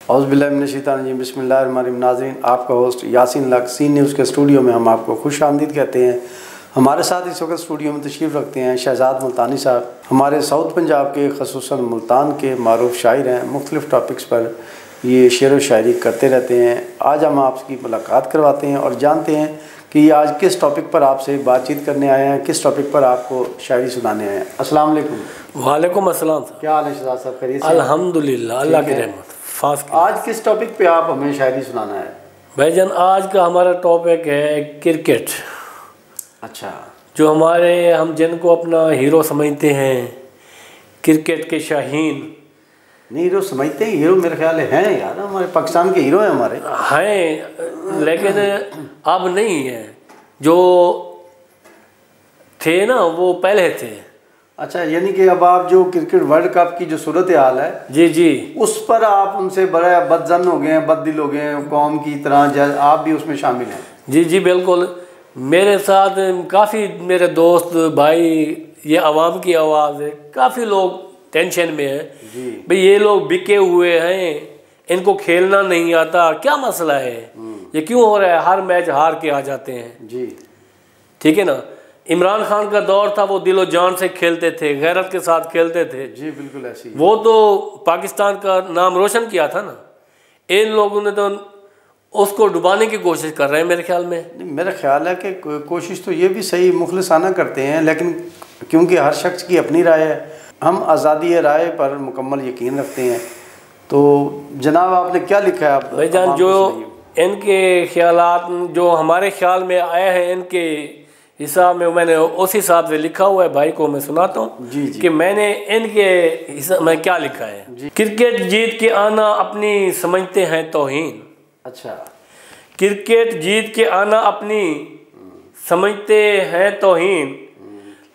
औज़ुबिल्लाहिमिनश्शैतानिर्रजीम बिस्मिल्लाहिर्रहमानिर्रहीम। नाज़रीन, आपका होस्ट यासीन लक सी न्यूज़ के स्टूडियो में हम आपको खुश आमदीद कहते हैं। हमारे साथ इस वक्त स्टूडियो में तशरीफ़ रखते हैं शहजाद मुल्तानी साहब। हमारे साउथ पंजाब के ख़ुसूसन मुल्तान के मारूफ शायर हैं। मुख्तलिफ़ टॉपिक्स पर ये शेर व शायरी करते रहते हैं। आज हम आपकी मुलाकात करवाते हैं और जानते हैं कि आज किस टॉपिक पर आपसे बातचीत करने आए हैं, किस टॉपिक पर आपको शायरी सुनाने आए हैं। अस्सलाम वालेकुम। वालेकुम अस्सलाम। क्या हाल है शहजाद साहब? खैरियत से? अल्हम्दुलिल्लाह, अल्लाह की रहमत। आज किस टॉपिक पे आप हमें शायरी सुनाना है? भाईजान, आज का हमारा टॉपिक है क्रिकेट। अच्छा। जो हम जिनको अपना हीरो समझते हैं, क्रिकेट के शाहीन। नहीं, हीरो समझते हैं, हीरो मेरे ख्याल हैं यार, हमारे पाकिस्तान के हीरो हैं हमारे। हैं, लेकिन अब नहीं है। जो थे ना वो पहले थे। अच्छा, यानी कि अब आप जो क्रिकेट वर्ल्ड कप की जो सूरत हाल है, जी जी, उस पर आप उनसे बड़ा बदजन हो गए हैं, बददिल हो गए हैं, कौम की तरह आप भी उसमें शामिल हैं। जी जी बिल्कुल। मेरे साथ काफ़ी मेरे दोस्त भाई, ये आवाम की आवाज़ है, काफ़ी लोग टेंशन में हैं। भाई ये लोग बिके हुए हैं, इनको खेलना नहीं आता, क्या मसला है, ये क्यों हो रहा है, हर मैच हार के आ जाते हैं। जी ठीक है ना। इमरान खान का दौर था, वो दिलो जान से खेलते थे, गैरत के साथ खेलते थे। जी बिल्कुल ऐसी। वो तो पाकिस्तान का नाम रोशन किया था ना। इन लोगों ने तो उसको डुबाने की कोशिश कर रहे हैं मेरे ख्याल में। मेरा ख्याल है कि कोशिश तो ये भी सही मुखलिसाना करते हैं, लेकिन क्योंकि हर शख्स की अपनी राय है, हम आज़ादी राय पर मुकम्मल यकीन रखते हैं। तो जनाब, आपने क्या लिखा है भाईजान? जो इनके ख्यालात जो हमारे ख्याल में आए हैं, इनके हिसाब में मैंने उस हिसाब से लिखा हुआ है। भाई को मैं सुनाता हूँ कि मैंने इनके हिसाब में क्या लिखा है। क्रिकेट जीत के आना अपनी समझते हैं तौहीन। अच्छा। क्रिकेट जीत के आना अपनी समझते हैं तौहीन,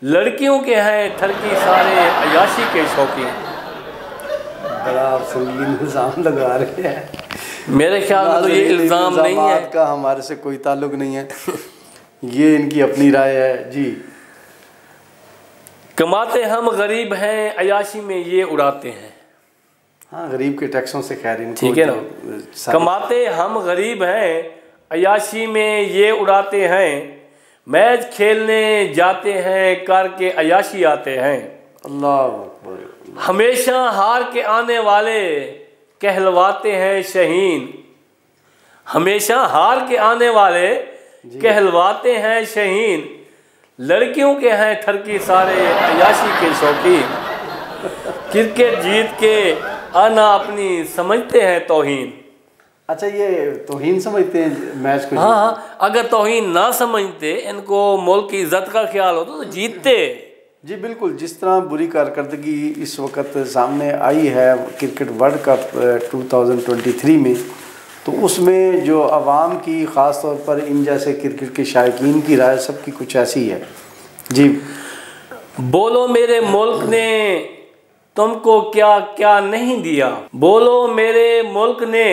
लड़कियों के हैं ठरकी सारे अयाशी के शौकीन। बड़ा संगीन इल्ज़ाम लगा रहे हैं। मेरे ख्याल में तो ये इल्ज़ाम नहीं है का, हमारे से कोई ताल्लुक नहीं है। ये इनकी अपनी राय है जी। कमाते हम गरीब हैं, अयाशी में ये उड़ाते हैं। हाँ, गरीब के टैक्सों से खैर इनको, ठीक है ना। कमाते हम गरीब हैं, अयाशी में ये उड़ाते हैं, मैच खेलने जाते हैं, करके अयाशी आते हैं। अल्लाह अकबर। हमेशा हार के आने वाले कहलवाते हैं शहीन। हमेशा हार के आने वाले कहलवाते हैं शहीन, लड़कियों के हैं ठरकी सारे अयाशी के शौकीन। क्रिकेट जीत के आना अपनी समझते हैं तौहीन। अच्छा, ये तौहीन समझते हैं मैच को? हाँ, अगर तौहीन ना समझते, इनको मुल्क की इज्जत का ख्याल होता तो जीतते। जी बिल्कुल। जिस तरह बुरी कारकर्दगी इस वक्त सामने आई है क्रिकेट वर्ल्ड कप 2023 में, तो उसमें जो आवाम की ख़ास तौर पर इन जैसे क्रिकेट के शायकीन की राय सबकी कुछ ऐसी है जी। बोलो मेरे मुल्क ने तुमको क्या क्या नहीं दिया, बोलो मेरे मुल्क ने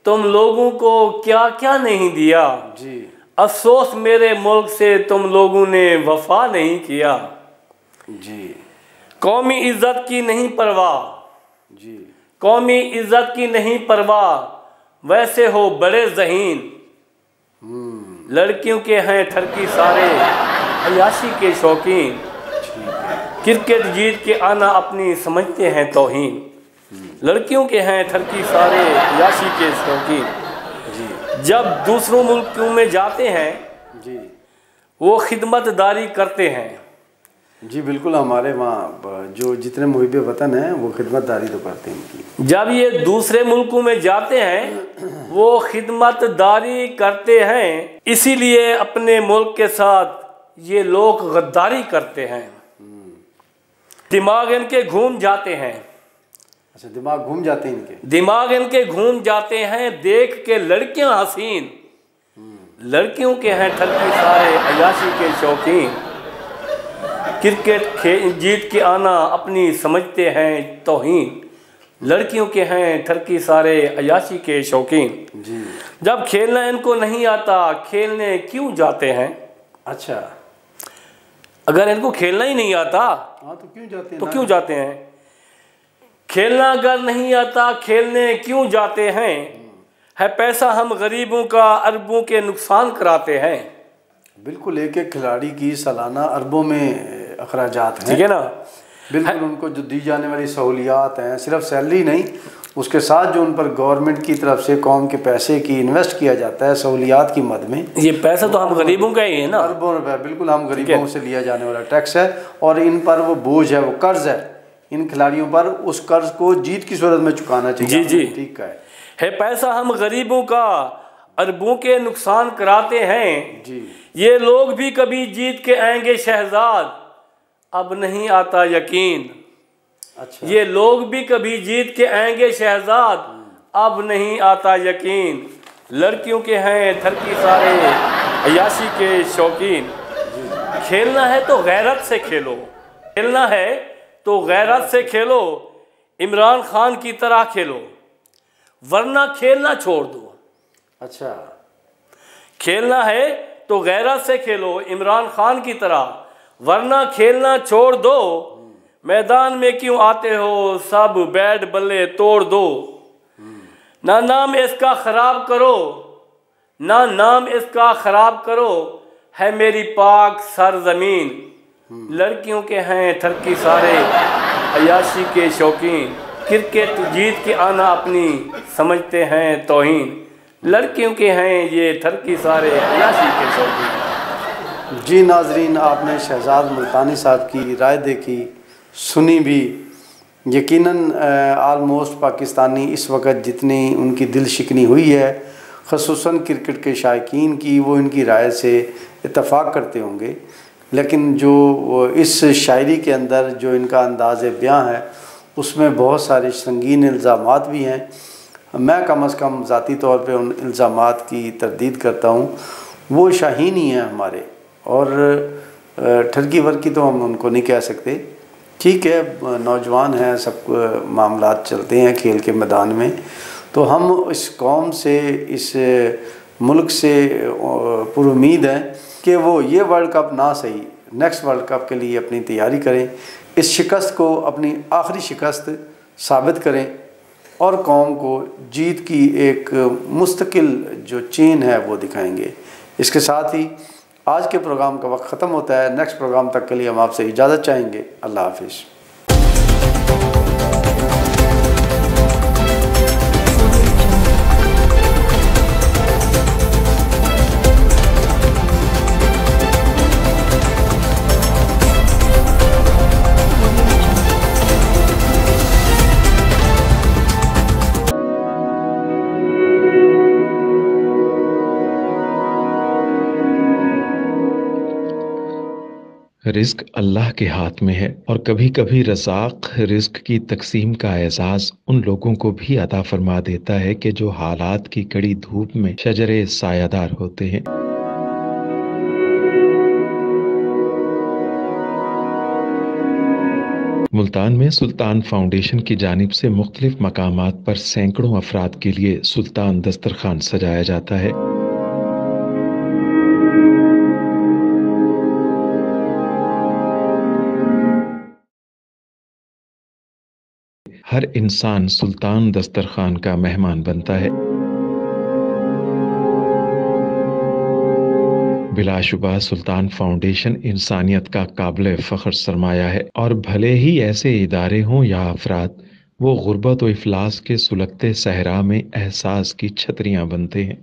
तुम लोगों को क्या क्या नहीं दिया जी। अफसोस मेरे मुल्क से तुम लोगों ने वफा नहीं किया जी। कौमी इज्जत की नहीं परवाह जी। कौमी इज्जत की नहीं परवाह, वैसे हो बड़े ज़हीन, लड़कियों के हैं ठरकी सारे अयाशी के शौकीन। क्रिकेट जीत के आना अपनी समझते हैं तौहीन, लड़कियों के हैं ठरकी सारे अयाशी के शौकीन। जब दूसरों मुल्कों में जाते हैं जी, वो खिदमतदारी करते हैं। जी बिल्कुल। हमारे वहाँ जो जितने मुहिब वतन हैं वो खिदमतदारी तो करते हैं इनकी। जब ये दूसरे मुल्कों में जाते हैं वो खिदमतदारी करते हैं, इसीलिए अपने मुल्क के साथ ये लोग गद्दारी करते हैं। दिमाग इनके घूम जाते हैं। अच्छा, दिमाग घूम जाते हैं इनके? दिमाग इनके घूम जाते हैं, देख के लड़कियां हसीन, लड़कियों के हैं ठरकी सारे अयाशी के शौकीन। क्रिकेट जीत के आना अपनी समझते हैं तौहीन, लड़कियों के हैं ठरकी सारे अयाशी के शौकीन। जी। जब खेलना इनको नहीं आता, खेलने क्यों जाते हैं? अच्छा, अगर इनको खेलना ही नहीं आता हाँ तो क्यों जाते हैं? तो क्यों जाते हैं? खेलना अगर नहीं आता खेलने क्यों जाते हैं, है पैसा हम गरीबों का अरबों के नुकसान कराते हैं। बिल्कुल, एक एक खिलाड़ी की सालाना अरबों में अखराजात हैं, ठीक है ना। बिल्कुल उनको जो दी जाने वाली सहूलियात हैं, सिर्फ सैलरी नहीं, उसके साथ जो उन पर गवर्नमेंट की तरफ से कौम के पैसे की इन्वेस्ट किया जाता है सहूलियात की मद में, ये पैसा तो हम गरीबों का ही है ना, अरबों रुपए बिल्कुल हम गरीबों से लिया जाने वाला टैक्स है। और इन पर वो बोझ है, वो कर्ज है इन खिलाड़ियों पर, उस कर्ज को जीत की सूरत में चुकाना चाहिए। जी जी, ठीक है पैसा हम गरीबों का अरबों के नुकसान कराते हैं जी। ये लोग भी कभी जीत के आएंगे शहजाद, अब नहीं आता यकीन। अच्छा, ये लोग भी कभी जीत के आएंगे शहजाद, अब नहीं आता यकीन। लड़कियों के हैं थर की सारे अयाशी के शौकीन। खेलना है तो गैरत से खेलो, खेलना है तो गैरत से खेलो, इमरान खान की तरह खेलो, वरना खेलना छोड़ दो। अच्छा, खेलना है तो गैरत से खेलो, इमरान खान की तरह, वरना खेलना छोड़ दो। मैदान में क्यों आते हो, सब बैट बल्ले तोड़ दो। ना नाम इसका खराब करो, ना नाम इसका खराब करो, है मेरी पाक सरजमीन। लड़कियों के हैं थर की सारे अयाशी के शौकीन, क्रिकेट जीत के आना अपनी समझते हैं तौहीन। लड़कियों के हैं ये थर की सारे अयाशी के शौकीन। जी नाजरीन, आपने शहजाद मुल्तानी साहब की राय देखी, सुनी भी। यकीनन आलमोस्ट पाकिस्तानी इस वक्त जितनी उनकी दिल शिकनी हुई है, ख़ुसूसन क्रिकेट के शायकीन की, वो इनकी राय से इत्तफ़ाक़ करते होंगे। लेकिन जो इस शायरी के अंदर जो इनका अंदाज़ बयां है, उसमें बहुत सारे संगीन इल्ज़ामात भी हैं। मैं कम अज़ कम ज़ाती तौर पे उन इल्ज़ामात की तरदीद करता हूँ। वो शाहीन ही हैं हमारे, और ठरकी वर्की तो हम उनको नहीं कह सकते। ठीक है, नौजवान हैं, सब मामलात चलते हैं खेल के मैदान में, तो हम इस कौम से, इस मुल्क से पुरुमीद हैं कि वो ये वर्ल्ड कप ना सही, नेक्स्ट वर्ल्ड कप के लिए अपनी तैयारी करें, इस शिकस्त को अपनी आखिरी शिकस्त साबित करें और कौम को जीत की एक मुस्तकिल जो चेन है वो दिखाएंगे। इसके साथ ही आज के प्रोग्राम का वक्त ख़त्म होता है। नेक्स्ट प्रोग्राम तक के लिए हम आपसे इजाज़त चाहेंगे। अल्लाह हाफिज़। रिस्क अल्लाह के हाथ में है, और कभी कभी रज़ाक रिस्क की तकसीम का एहसास उन लोगों को भी अता फरमा देता है कि जो हालात की कड़ी धूप में शजरे सायादार होते हैं। मुल्तान में सुल्तान फाउंडेशन की जानिब से मुख्तलिफ मकामात पर सैकड़ों अफराद के लिए सुल्तान दस्तरखान सजाया जाता है। हर इंसान सुल्तान दस्तरखान का मेहमान बनता है। बिलाशुबा सुल्तान फाउंडेशन इंसानियत का काबिल फ़ख्र सरमाया है, और भले ही ऐसे इदारे हों या अफराद, वो गुर्बत व इफलास के सुलगते सहरा में एहसास की छतरियाँ बनते हैं।